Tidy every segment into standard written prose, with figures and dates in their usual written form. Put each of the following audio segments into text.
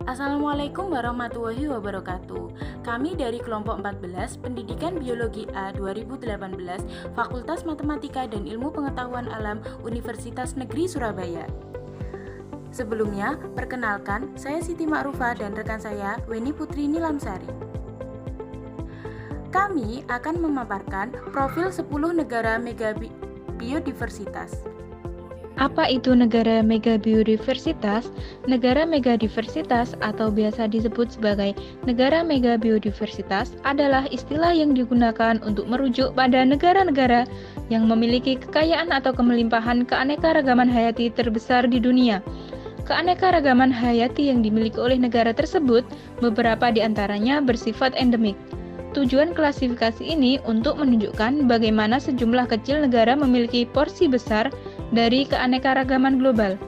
Assalamualaikum warahmatullahi wabarakatuh. Kami dari kelompok 14 Pendidikan Biologi A 2018 Fakultas Matematika dan Ilmu Pengetahuan Alam Universitas Negeri Surabaya. Sebelumnya, perkenalkan, saya Siti Ma'rufah dan rekan saya Weni Putri Nilamsari. Kami akan memaparkan profil 10 negara mega biodiversitas. Apa itu negara megabiodiversitas? Negara megadiversitas atau biasa disebut sebagai negara megabiodiversitas adalah istilah yang digunakan untuk merujuk pada negara-negara yang memiliki kekayaan atau kemelimpahan keanekaragaman hayati terbesar di dunia. Keanekaragaman hayati yang dimiliki oleh negara tersebut, beberapa di antaranya bersifat endemik. Tujuan klasifikasi ini untuk menunjukkan bagaimana sejumlah kecil negara memiliki porsi besar dari keanekaragaman global.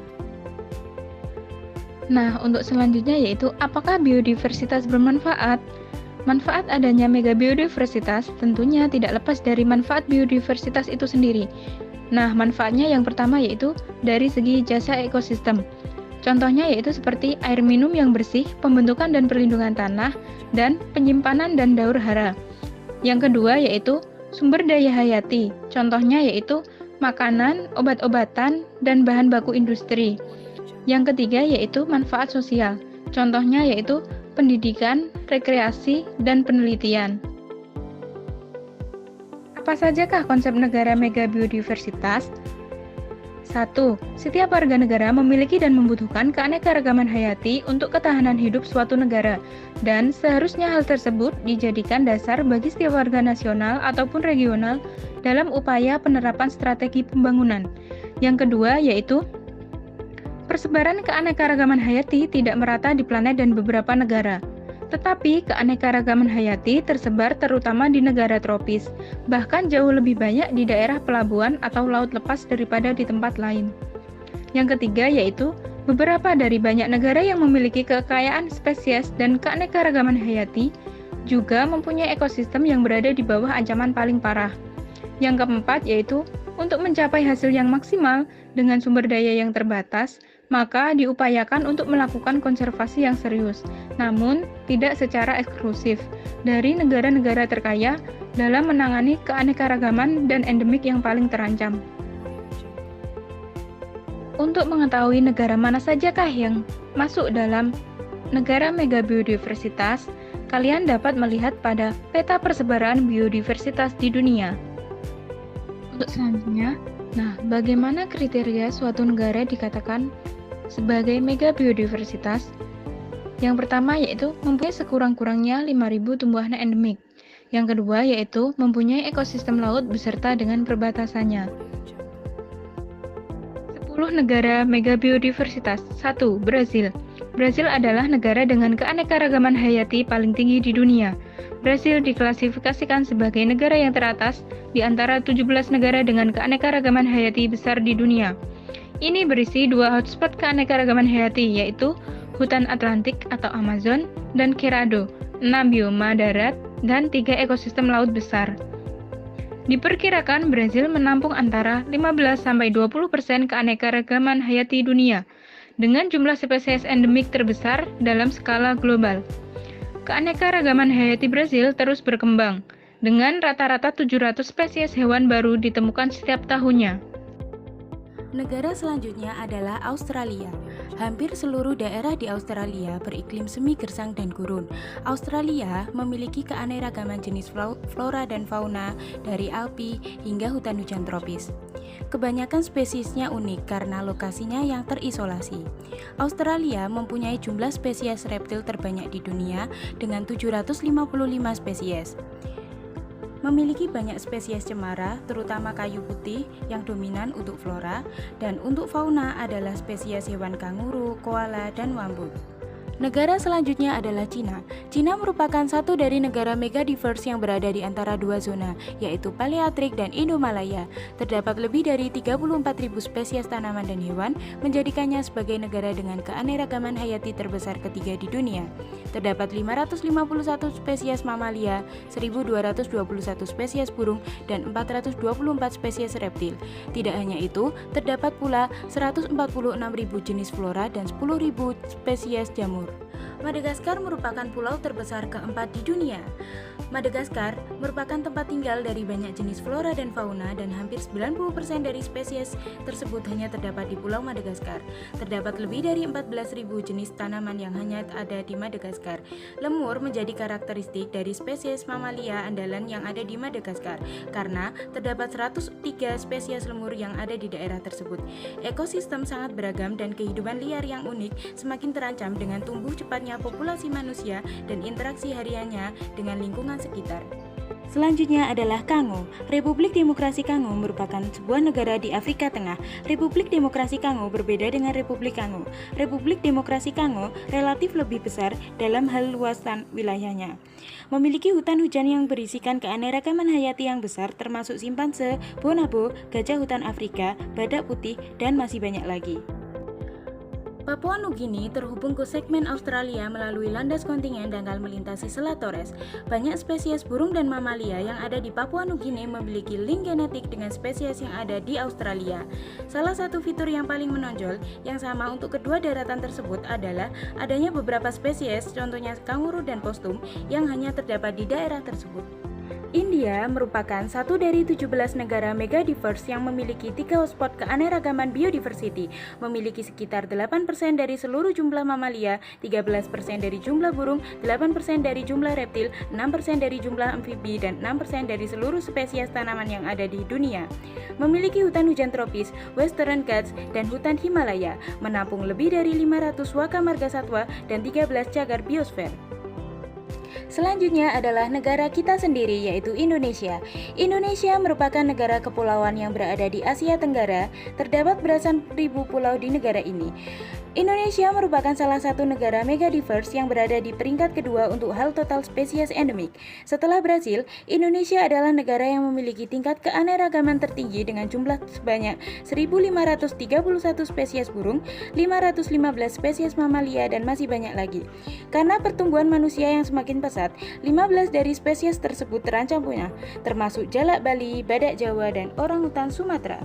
Nah, untuk selanjutnya yaitu apakah biodiversitas bermanfaat? Manfaat adanya megabiodiversitas tentunya tidak lepas dari manfaat biodiversitas itu sendiri. Nah, manfaatnya yang pertama yaitu dari segi jasa ekosistem. Contohnya yaitu seperti air minum yang bersih, pembentukan dan perlindungan tanah, dan penyimpanan dan daur hara. Yang kedua yaitu sumber daya hayati. Contohnya yaitu makanan, obat-obatan, dan bahan baku industri. Yang ketiga yaitu manfaat sosial. Contohnya yaitu pendidikan, rekreasi, dan penelitian. Apa sajakah konsep negara megabiodiversitas? 1. Setiap warga negara memiliki dan membutuhkan keanekaragaman hayati untuk ketahanan hidup suatu negara, dan seharusnya hal tersebut dijadikan dasar bagi setiap warga nasional ataupun regional dalam upaya penerapan strategi pembangunan. Yang kedua yaitu persebaran keanekaragaman hayati tidak merata di planet dan beberapa negara. Tetapi keanekaragaman hayati tersebar terutama di negara tropis, bahkan jauh lebih banyak di daerah pelabuhan atau laut lepas daripada di tempat lain. Yang ketiga yaitu beberapa dari banyak negara yang memiliki kekayaan spesies dan keanekaragaman hayati juga mempunyai ekosistem yang berada di bawah ancaman paling parah. Yang keempat yaitu untuk mencapai hasil yang maksimal dengan sumber daya yang terbatas, maka diupayakan untuk melakukan konservasi yang serius, namun tidak secara eksklusif, dari negara-negara terkaya dalam menangani keanekaragaman dan endemik yang paling terancam. Untuk mengetahui negara mana sajakah yang masuk dalam negara megabiodiversitas, kalian dapat melihat pada peta persebaran biodiversitas di dunia. Untuk selanjutnya, bagaimana kriteria suatu negara dikatakan sebagai megabiodiversitas? Yang pertama yaitu mempunyai sekurang-kurangnya 5.000 tumbuhan endemik. Yang kedua yaitu mempunyai ekosistem laut beserta dengan perbatasannya. 10 negara megabiodiversitas. 1. Brasil. Brasil adalah negara dengan keanekaragaman hayati paling tinggi di dunia. Brasil diklasifikasikan sebagai negara yang teratas di antara 17 negara dengan keanekaragaman hayati besar di dunia. Ini berisi 2 hotspot keanekaragaman hayati, yaitu hutan Atlantik atau Amazon dan Cerrado, 6 bioma darat, dan 3 ekosistem laut besar. Diperkirakan Brasil menampung antara 15-20% keanekaragaman hayati dunia, dengan jumlah spesies endemik terbesar dalam skala global. Keanekaragaman hayati Brasil terus berkembang, dengan rata-rata 700 spesies hewan baru ditemukan setiap tahunnya. Negara selanjutnya adalah Australia. Hampir seluruh daerah di Australia beriklim semi gersang dan gurun. Australia memiliki keanekaragaman jenis flora dan fauna dari alpi hingga hutan hujan tropis. Kebanyakan spesiesnya unik karena lokasinya yang terisolasi. Australia mempunyai jumlah spesies reptil terbanyak di dunia dengan 755 spesies. Memiliki banyak spesies cemara, terutama kayu putih yang dominan untuk flora, dan untuk fauna adalah spesies hewan kanguru, koala, dan wambut. Negara selanjutnya adalah Cina. Cina merupakan satu dari negara megadiverse yang berada di antara dua zona, yaitu Palearktik dan Indomalaya. Terdapat lebih dari 34.000 spesies tanaman dan hewan, menjadikannya sebagai negara dengan keanekaragaman hayati terbesar ketiga di dunia. Terdapat 551 spesies mamalia, 1.221 spesies burung, dan 424 spesies reptil. Tidak hanya itu, terdapat pula 146.000 jenis flora dan 10.000 spesies jamur. Madagaskar merupakan pulau terbesar keempat di dunia. Madagaskar merupakan tempat tinggal dari banyak jenis flora dan fauna dan hampir 90% dari spesies tersebut hanya terdapat di Pulau Madagaskar. Terdapat lebih dari 14.000 jenis tanaman yang hanya ada di Madagaskar. Lemur menjadi karakteristik dari spesies mamalia andalan yang ada di Madagaskar karena terdapat 103 spesies lemur yang ada di daerah tersebut. Ekosistem sangat beragam dan kehidupan liar yang unik semakin terancam dengan tumbuh cepatnya populasi manusia dan interaksi hariannya dengan lingkungan sekitar. Selanjutnya adalah Kongo. Republik Demokrasi Kongo merupakan sebuah negara di Afrika Tengah. Republik Demokrasi Kongo berbeda dengan Republik Kongo. Republik Demokrasi Kongo relatif lebih besar dalam hal luasan wilayahnya. Memiliki hutan hujan yang berisikan keanekaragaman hayati yang besar termasuk simpanse, bonobo, gajah hutan Afrika, badak putih, dan masih banyak lagi. Papua Nugini terhubung ke segmen Australia melalui landas kontingen dangkal melintasi Selat Torres. Banyak spesies burung dan mamalia yang ada di Papua Nugini memiliki link genetik dengan spesies yang ada di Australia. Salah satu fitur yang paling menonjol yang sama untuk kedua daratan tersebut adalah adanya beberapa spesies, contohnya kanguru dan postum, yang hanya terdapat di daerah tersebut. India merupakan satu dari 17 negara megadiverse yang memiliki 3 hotspot keanekaragaman biodiversity, memiliki sekitar 8% dari seluruh jumlah mamalia, 13% dari jumlah burung, 8% dari jumlah reptil, 6% dari jumlah amfibi, dan 6% dari seluruh spesies tanaman yang ada di dunia. Memiliki hutan hujan tropis, Western Ghats, dan hutan Himalaya, menampung lebih dari 500 waka margasatwa dan 13 cagar biosfer. Selanjutnya adalah negara kita sendiri, yaitu Indonesia. Indonesia merupakan negara kepulauan yang berada di Asia Tenggara. Terdapat belasan ribu pulau di negara ini. Indonesia merupakan salah satu negara megadiverse yang berada di peringkat kedua untuk hal total spesies endemik. Setelah Brasil, Indonesia adalah negara yang memiliki tingkat keanekaragaman tertinggi dengan jumlah sebanyak 1.531 spesies burung, 515 spesies mamalia, dan masih banyak lagi. Karena pertumbuhan manusia yang semakin pesat, 15 dari spesies tersebut terancam punah, termasuk jalak Bali, badak Jawa, dan orangutan Sumatera.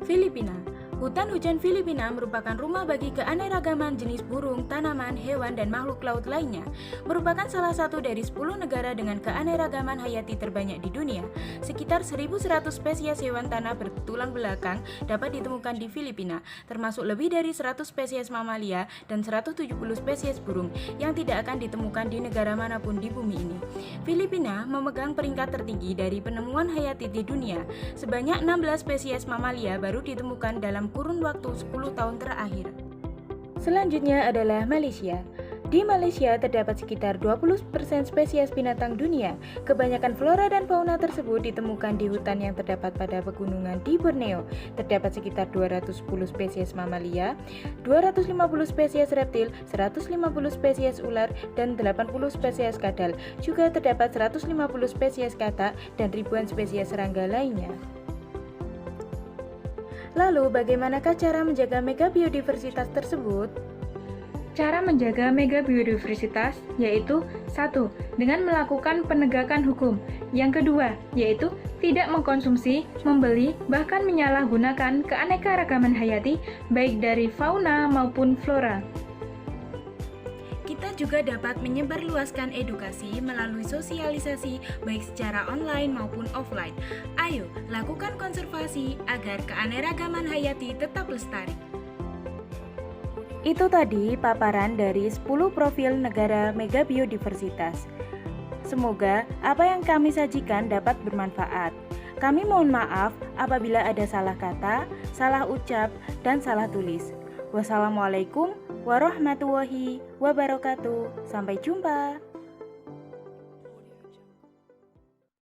Filipina. Hutan hujan Filipina merupakan rumah bagi keanekaragaman jenis burung, tanaman, hewan, dan makhluk laut lainnya. Merupakan salah satu dari 10 negara dengan keanekaragaman hayati terbanyak di dunia. Sekitar 1.100 spesies hewan tanah bertulang belakang dapat ditemukan di Filipina, termasuk lebih dari 100 spesies mamalia dan 170 spesies burung yang tidak akan ditemukan di negara manapun di bumi ini. Filipina memegang peringkat tertinggi dari penemuan hayati di dunia. Sebanyak 16 spesies mamalia baru ditemukan dalam kurun waktu 10 tahun terakhir. Selanjutnya adalah Malaysia. Di Malaysia terdapat sekitar 20% spesies binatang dunia. Kebanyakan flora dan fauna tersebut ditemukan di hutan yang terdapat pada pegunungan di Borneo. Terdapat sekitar 210 spesies mamalia, 250 spesies reptil, 150 spesies ular, dan 80 spesies kadal. Juga terdapat 150 spesies katak dan ribuan spesies serangga lainnya. Lalu, bagaimanakah cara menjaga megabiodiversitas tersebut? Cara menjaga megabiodiversitas yaitu 1. Dengan melakukan penegakan hukum. Yang kedua, yaitu tidak mengkonsumsi, membeli, bahkan menyalahgunakan keanekaragaman hayati baik dari fauna maupun flora. Kita juga dapat menyebarluaskan edukasi melalui sosialisasi baik secara online maupun offline. Ayo, lakukan konservasi agar keanekaragaman hayati tetap lestari. Itu tadi paparan dari 10 profil negara megabiodiversitas. Semoga apa yang kami sajikan dapat bermanfaat. Kami mohon maaf apabila ada salah kata, salah ucap, dan salah tulis. Wassalamualaikum warahmatullahi wabarakatuh. Sampai jumpa.